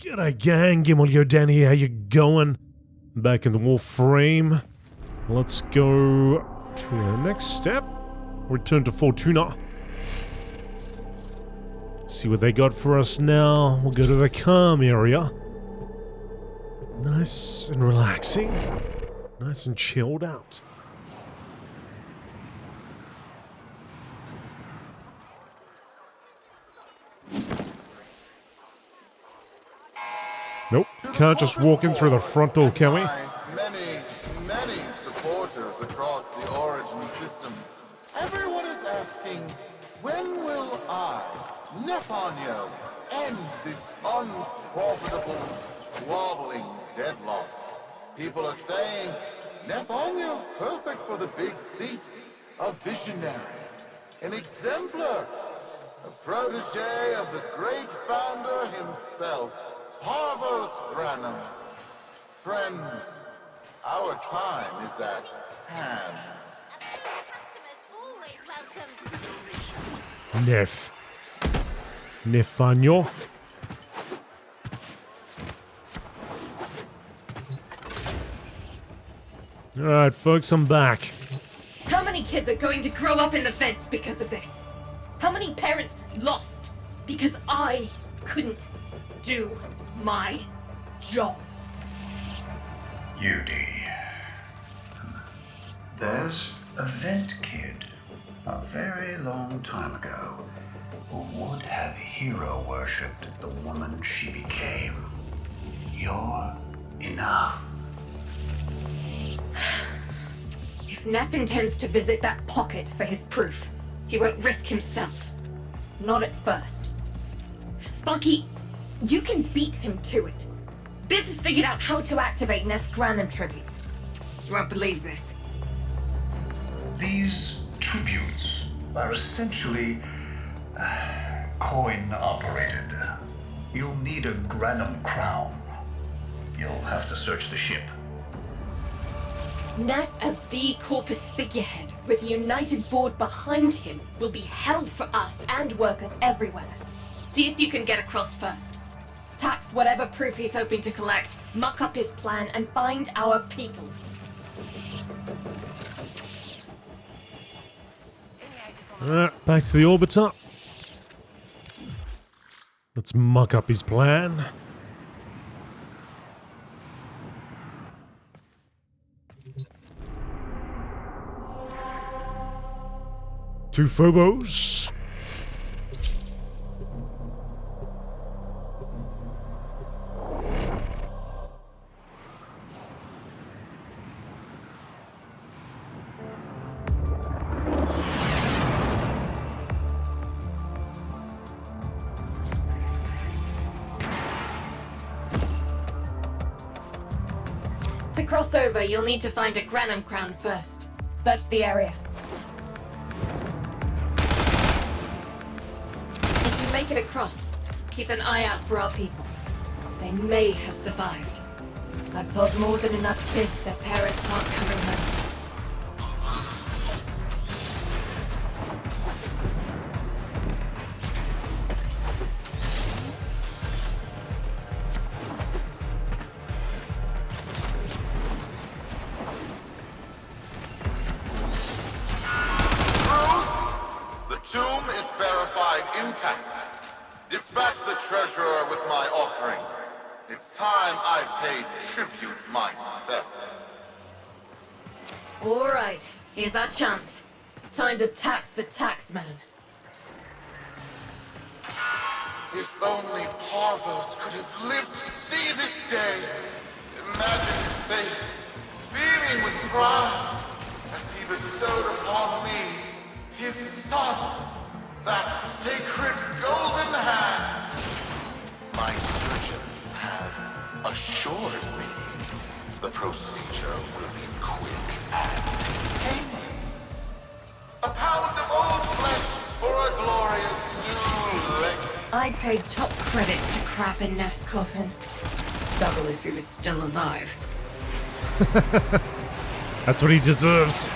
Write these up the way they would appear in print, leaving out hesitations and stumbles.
G'day gang, GameolioDan here, how you going? Back in the Warframe. Let's go to the next step. Return to Fortuna. See what they got for us now. We'll go to the calm area. Nice and relaxing. Nice and chilled out. Nope, can't just walk in through the front door, can we? Many supporters across the Origin system. Everyone is asking, when will I, Nef Anyo, end this unprofitable, squabbling deadlock? People are saying, Nef Anyo's perfect for the big seat. A visionary, an exemplar, a protege of the great founder himself. Parvos Granum. Friends, our time is at hand. Nef Anyo. Alright, folks, I'm back. How many kids are going to grow up in the fence because of this? How many parents lost because I couldn't do my job? UD. There's a vent kid, a very long time ago, who would have hero-worshipped the woman she became. You're enough. If Nef intends to visit that pocket for his proof, he won't risk himself. Not at first. Sparky, you can beat him to it. Biz has figured out how to activate Nef's Granum tributes. You won't believe this. These tributes are essentially coin-operated. You'll need a Granum crown. You'll have to search the ship. Nef as the Corpus figurehead, with a united board behind him, will be hell for us and workers everywhere. See if you can get across first. Tax whatever proof he's hoping to collect, muck up his plan, and find our people. Alright, back to the orbiter. Let's muck up his plan. To Phobos. To cross over, you'll need to find a Granum crown first. Search the area. If you make it across, keep an eye out for our people. They may have survived. I've told more than enough kids their parents aren't coming home. Intact. Dispatch the treasurer with my offering. It's time I paid tribute myself. All right, here's our chance. Time to tax the taxman. If only Parvos could have lived to see this day. Imagine his face, beaming with pride, as he bestowed upon me his son. That sacred golden hand. My surgeons have assured me the procedure will be quick and painless. A pound of old flesh for a glorious new leg. I paid top credits to crap in Nef's coffin. Double if he was still alive. That's what he deserves.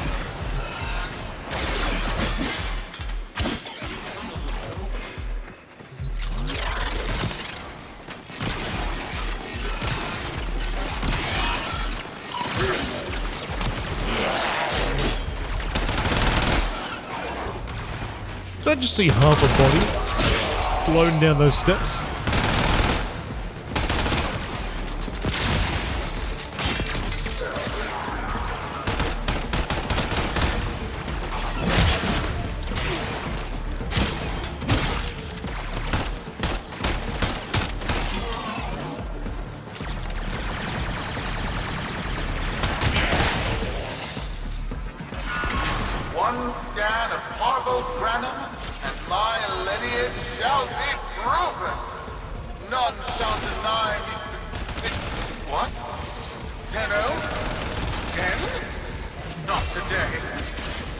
Did I just see half a body floating down those steps? One scan of Parvos Granum, and my lineage shall be proven. None shall deny me. What? Tenno? Again? Not today.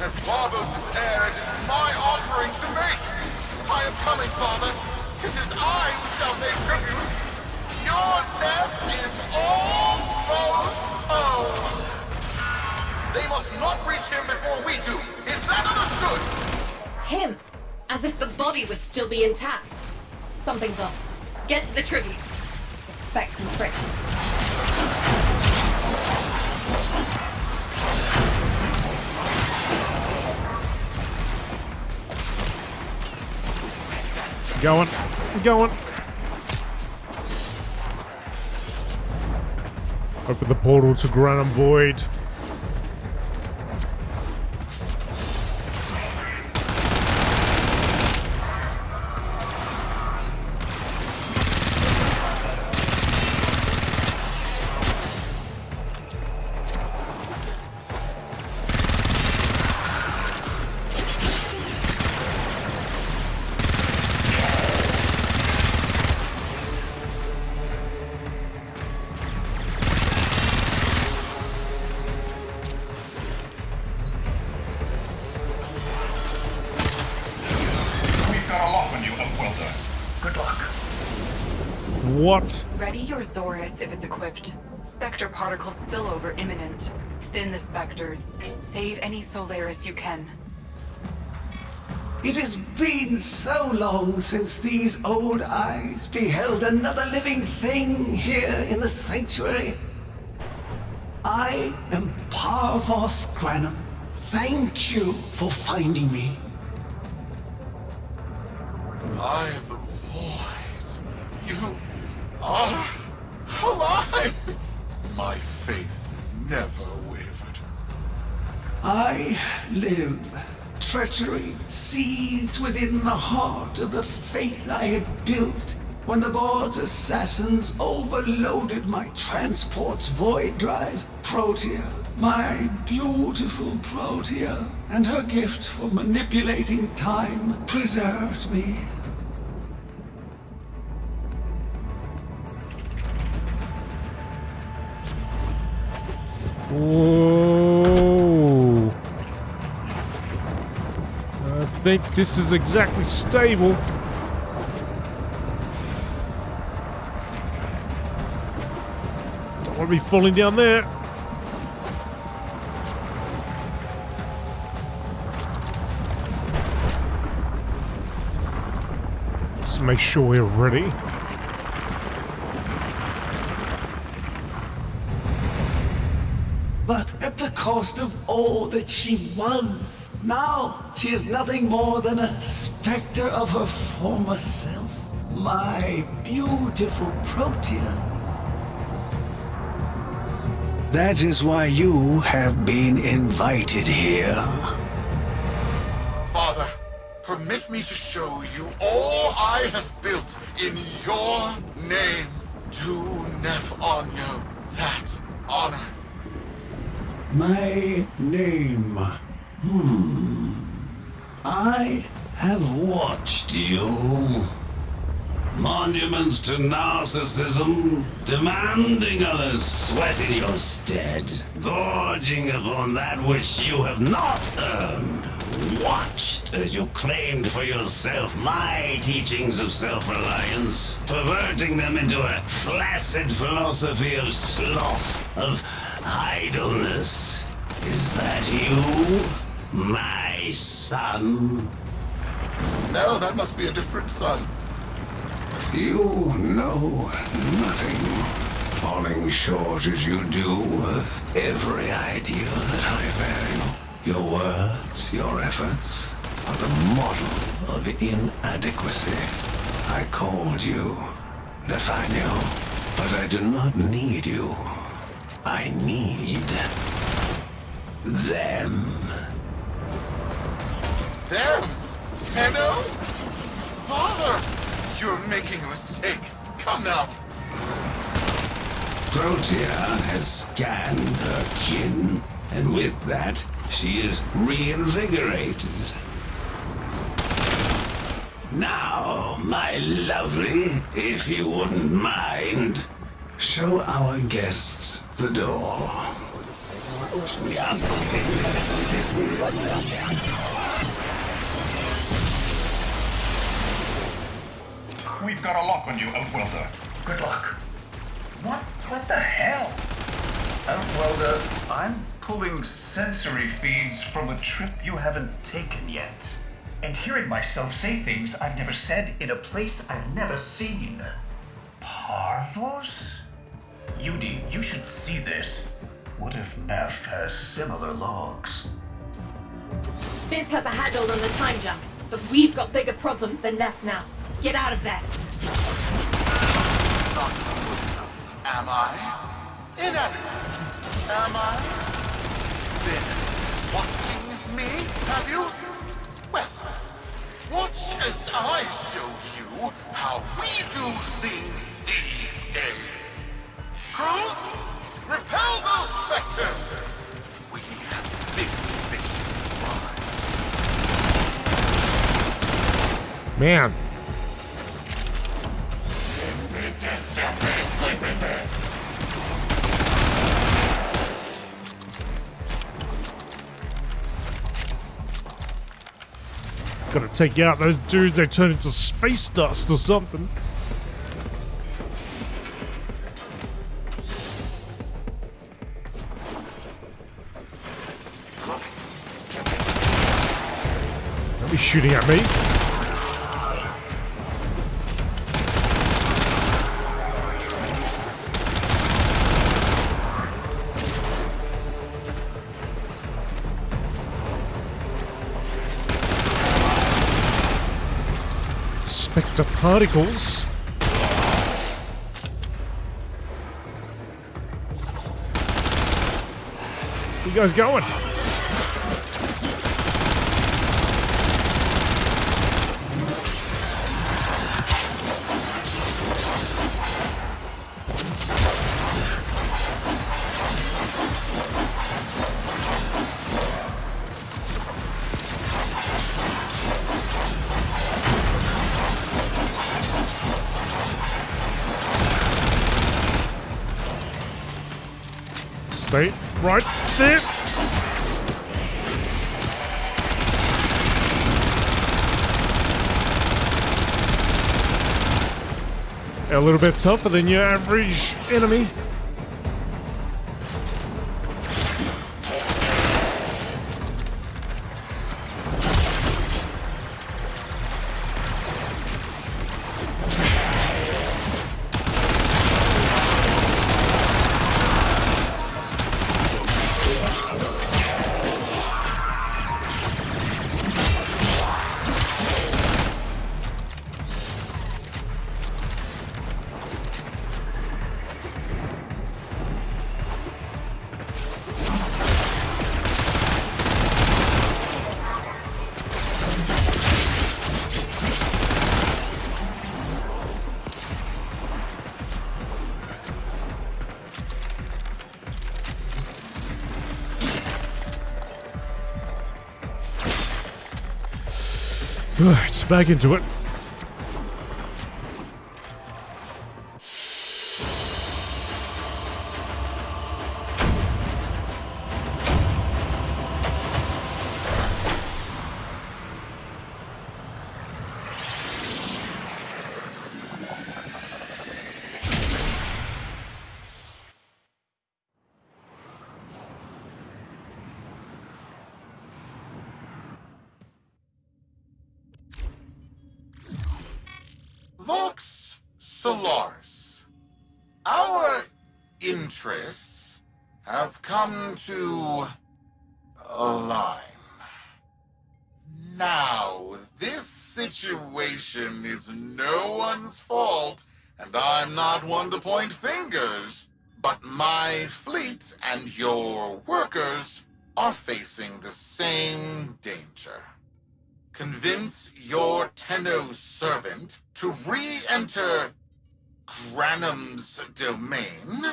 As Parvos' heir, it is my offering to make. I am coming, Father. It is I who shall pay tribute. Your death is almost home. They must not reach him before we do. Is that understood? Him! As if the body would still be intact. Something's off. Get to the tribute. Expect some friction. Going. Going. Open the portal to Granum Void. What? Ready your Zorus if it's equipped. Spectre particle spillover imminent. Thin the specters. Save any Solaris you can. It has been so long since these old eyes beheld another living thing here in the sanctuary. I am Parvos Granum. Thank you for finding me. I am the void. You are alive! My faith never wavered. I live. Treachery seethed within the heart of the faith I had built when the board's assassins overloaded my transport's void drive, Protea, my beautiful Protea, and her gift for manipulating time preserved me. Whoa. I think this is exactly stable. Don't want to be falling down there. Let's make sure we're ready. But at the cost of all that she was. Now she is nothing more than a specter of her former self. My beautiful Protea. That is why you have been invited here. Father, permit me to show you all I have built in your name. To Nef Anyo, that honor. My name. I have watched you. Monuments to narcissism, demanding others sweat in your stead, gorging upon that which you have not earned. Watched as you claimed for yourself my teachings of self-reliance, perverting them into a flaccid philosophy of sloth, of idleness. Is that you, my son? No, that must be a different son. You know nothing, falling short as you do of every ideal that I value. Your words, your efforts, are the model of inadequacy. I called you, Nef Anyo, but I do not need you. I need them. Them? Tenno? Father! You're making a mistake. Come now. Protea has scanned her kin, and with that, she is reinvigorated. Now, my lovely, if you wouldn't mind, show our guests the door. We've got a lock on you, Outworlder. Good luck. What the hell? Outworlder, I'm pulling sensory feeds from a trip you haven't taken yet. And hearing myself say things I've never said In a place I've never seen. Parvos? Yudi, you should see this. What if Nef has similar logs? Biz has a handle on the time jump, but we've got bigger problems than Nef now. Get out of there. Not good enough, am I? Inadequate, am I? Been watching me, have you? Well, watch as I show you how we do things these days. Crews, repel those specters! We have big fish to fry. Man. Gotta take out those dudes, they turn into space dust or something. Don't be shooting at me. Spectre particles. Where you guys going? Stay right there. A little bit tougher than your average enemy. Right, back into it. Vox Solaris. Our interests have come to align. Now, this situation is no one's fault, and I'm not one to point fingers. But my fleet and your workers are facing the same danger. Convince your Tenno servant to re-enter Granum's domain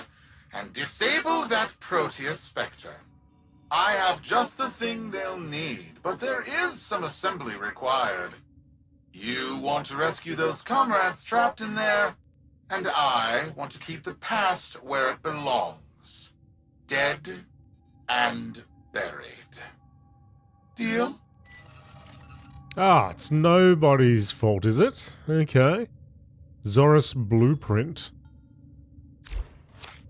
and disable that Proteus Spectre. I have just the thing they'll need, but there is some assembly required. You want to rescue those comrades trapped in there, and I want to keep the past where it belongs. Dead and buried. Deal? Ah, it's nobody's fault, is it? Okay. Zorus Blueprint.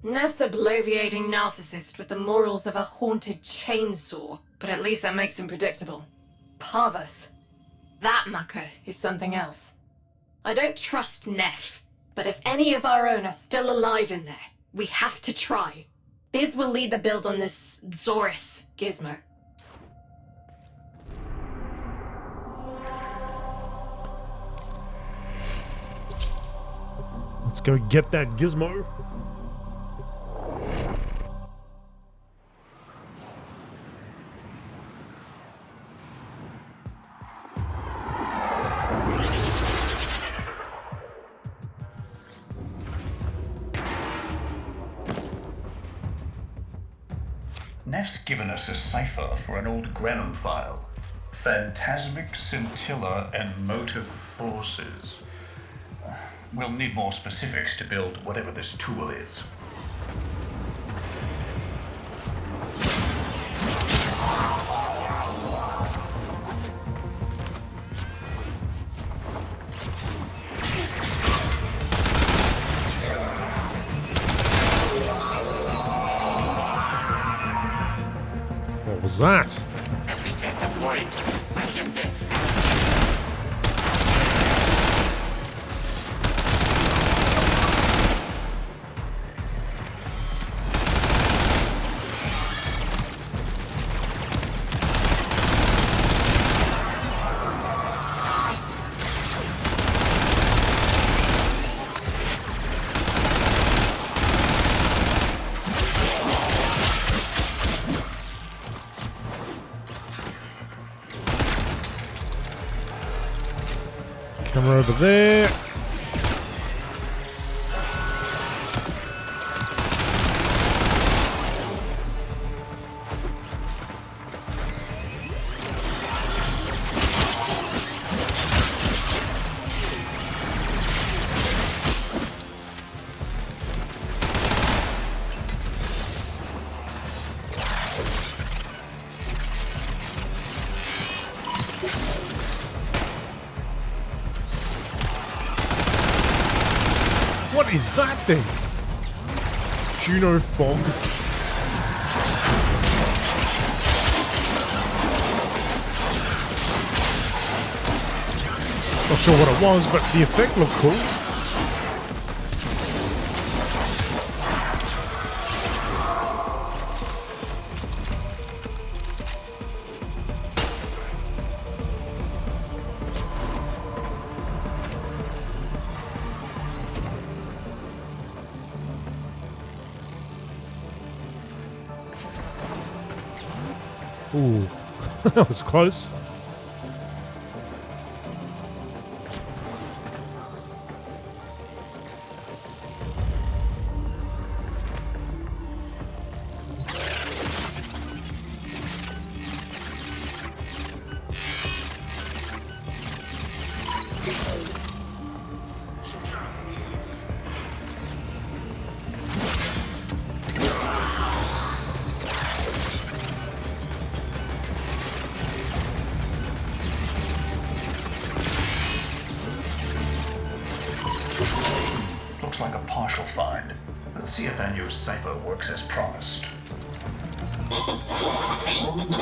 Nef's a bloviating narcissist with the morals of a haunted chainsaw, but at least that makes him predictable. Parvos. That mucker is something else. I don't trust Nef, but if any of our own are still alive in there, we have to try. Biz will lead the build on this Zorus gizmo. Let's go get that gizmo. Nef's given us a cipher for an old Granum file. Phantasmic scintilla and motive forces. We'll need more specifics to build whatever this tool is. What was that? Reset the point. Question this. Camera over there. What is that thing? Juno fog? Not sure what it was, but the effect looked cool. Ooh, that was close. Looks like a partial find. Let's see if Anyo's cipher works as promised.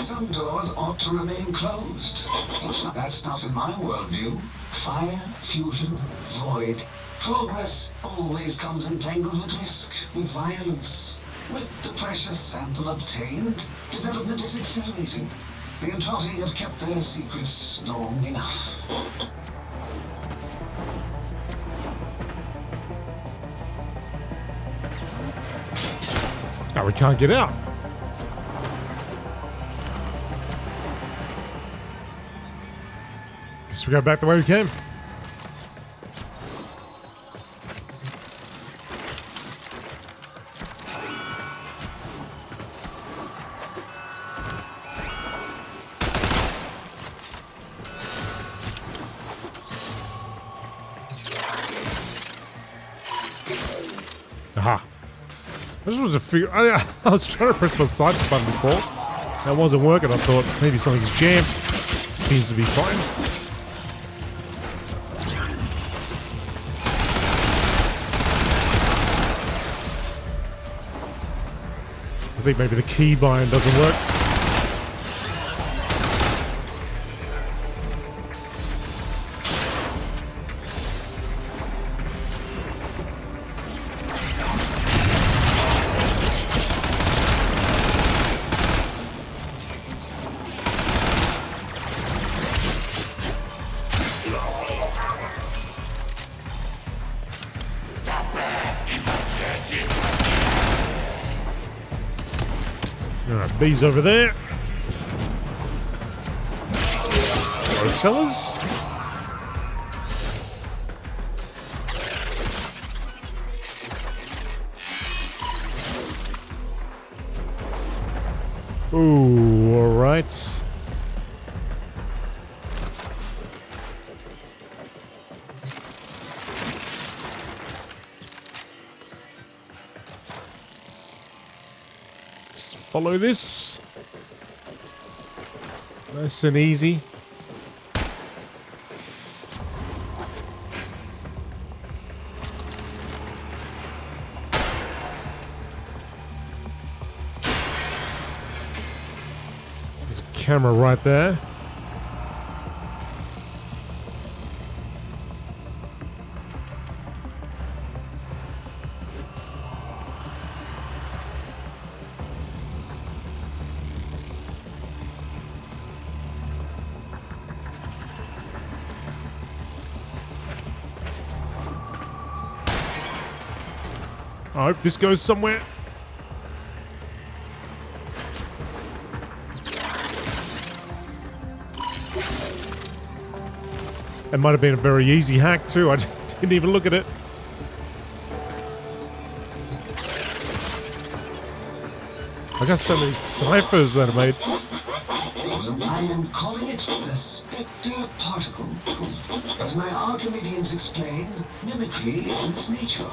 Some doors ought to remain closed. That's not in my worldview. Fire, fusion, void. Progress always comes entangled with risk, with violence. With the precious sample obtained, development is accelerating. The Entrati have kept their secrets long enough. Oh, we can't get out. Guess we go back the way we came. Aha. I just wanted to figure... I was trying to press my side button before. That wasn't working. I thought maybe something's jammed. Seems to be fine. I think maybe the key bind doesn't work. Alright, bees over there. Hello, fellas. Ooh, alright. Follow this. Nice and easy. There's a camera right there. I hope this goes somewhere. It might have been a very easy hack too. I didn't even look at it. I got so many ciphers that I made. I am calling it the Spectre Particle. As my Archimedeans explained, mimicry is in its nature.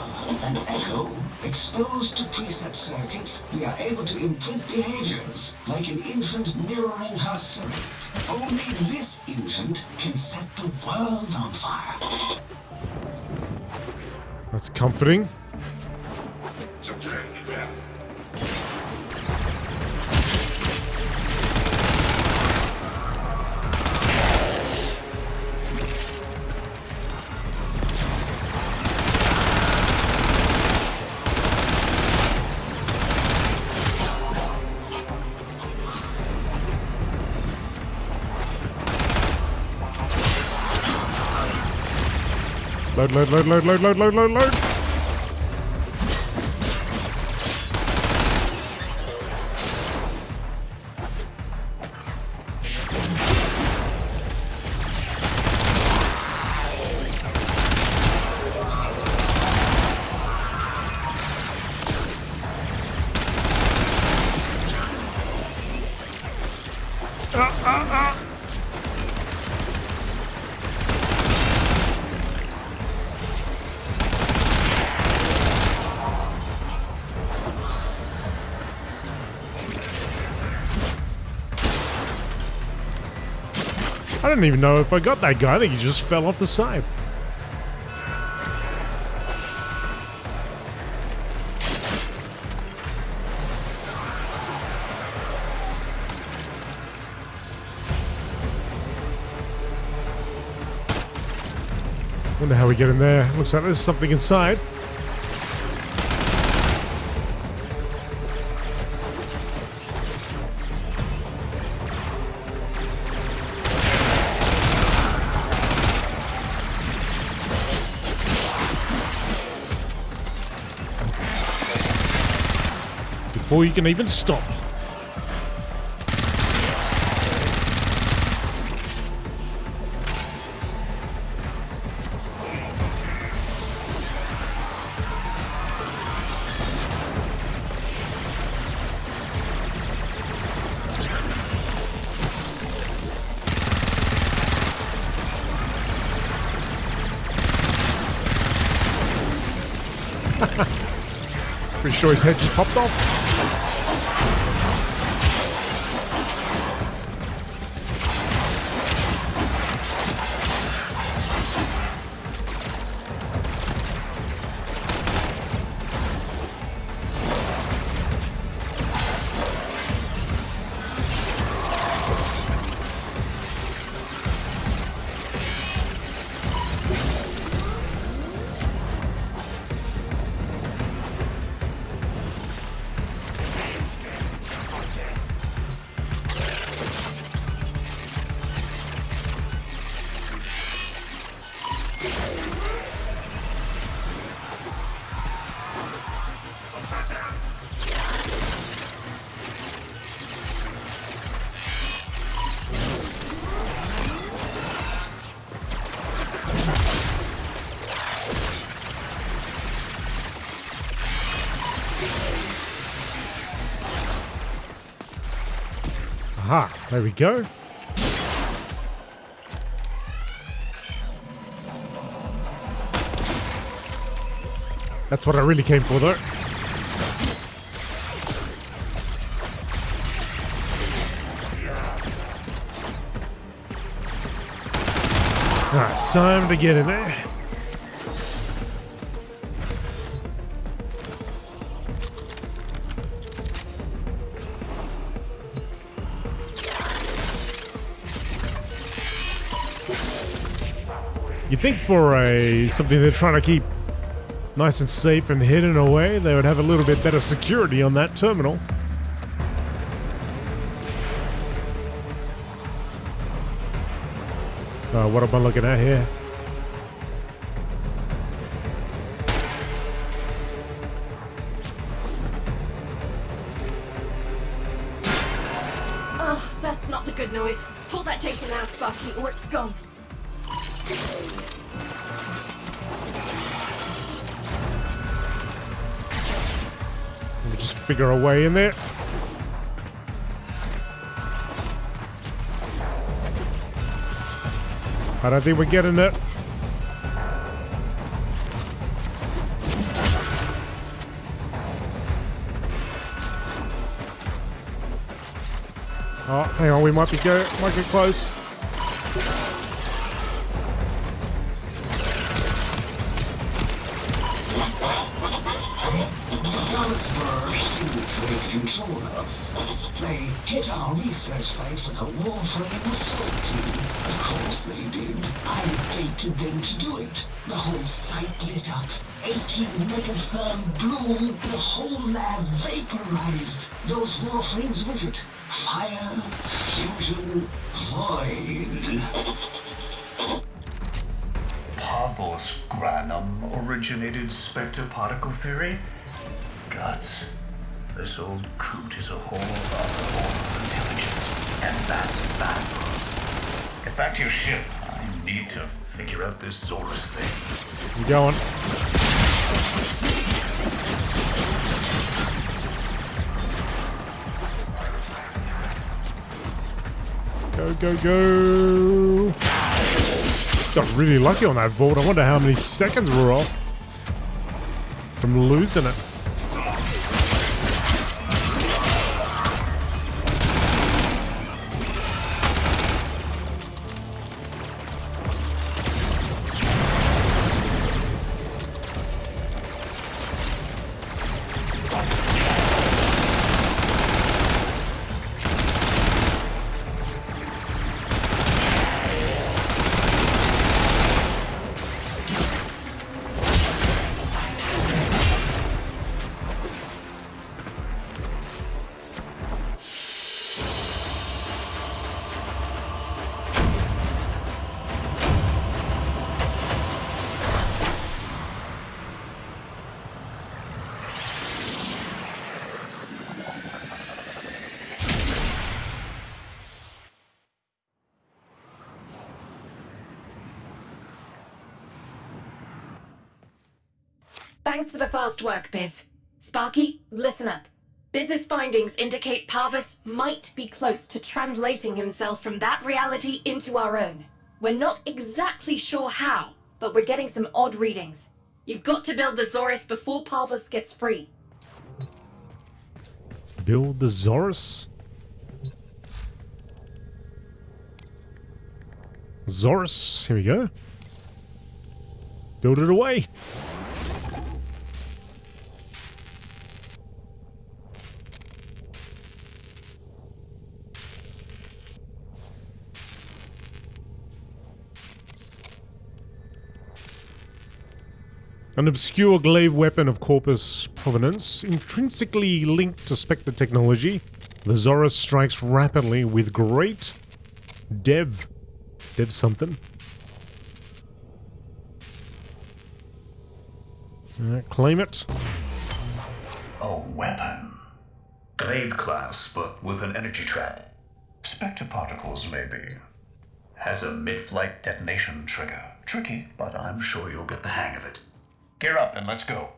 An echo, exposed to precept circuits, we are able to imprint behaviors, like an infant mirroring her surrogate. Only this infant can set the world on fire. That's comforting. Load, load, load, load, load, load, load, load, load. I don't even know if I got that guy. I think he just fell off the side. Wonder how we get in there. Looks like there's something inside. before you can even stop me. Pretty sure his head just popped off. Aha, there we go. That's what I really came for, though. Alright, time to get in there. You think for something they're trying to keep nice and safe and hidden away, they would have a little bit better security on that terminal. What am I looking at here? Oh, that's not the good noise. Pull that data now, Sparky, or it's gone. Let me just figure a way in there. I don't think we're getting it. Oh, hang on, we might get close. Control us. They hit our research site with a Warframe assault team. Of course they did. I baited them to do it. The whole site lit up. 80 megatherm bloom. The whole lab vaporized. Those Warframes with it. Fire, fusion, void. Parvos Granum originated spectre particle theory? Guts. This old coot is a whole other form of intelligence, and that's bad for us. Get back to your ship. I need to figure out this Zorus thing. You going? Go, go. Got really lucky on that vault. I wonder how many seconds we're off from losing it. Thanks for the fast work, Biz. Sparky, listen up. Biz's findings indicate Parvos might be close to translating himself from that reality into our own. We're not exactly sure how, but we're getting some odd readings. You've got to build the Zorus before Parvos gets free. Build the Zorus? Zorus, here we go. Build it away. An obscure glaive weapon of Corpus provenance, intrinsically linked to Spectre technology, the Zorus strikes rapidly with great dev something. Claim it. A weapon. Glaive class, but with an energy trap. Spectre particles, maybe. Has a mid-flight detonation trigger. Tricky, but I'm sure you'll get the hang of it. Gear up and let's go.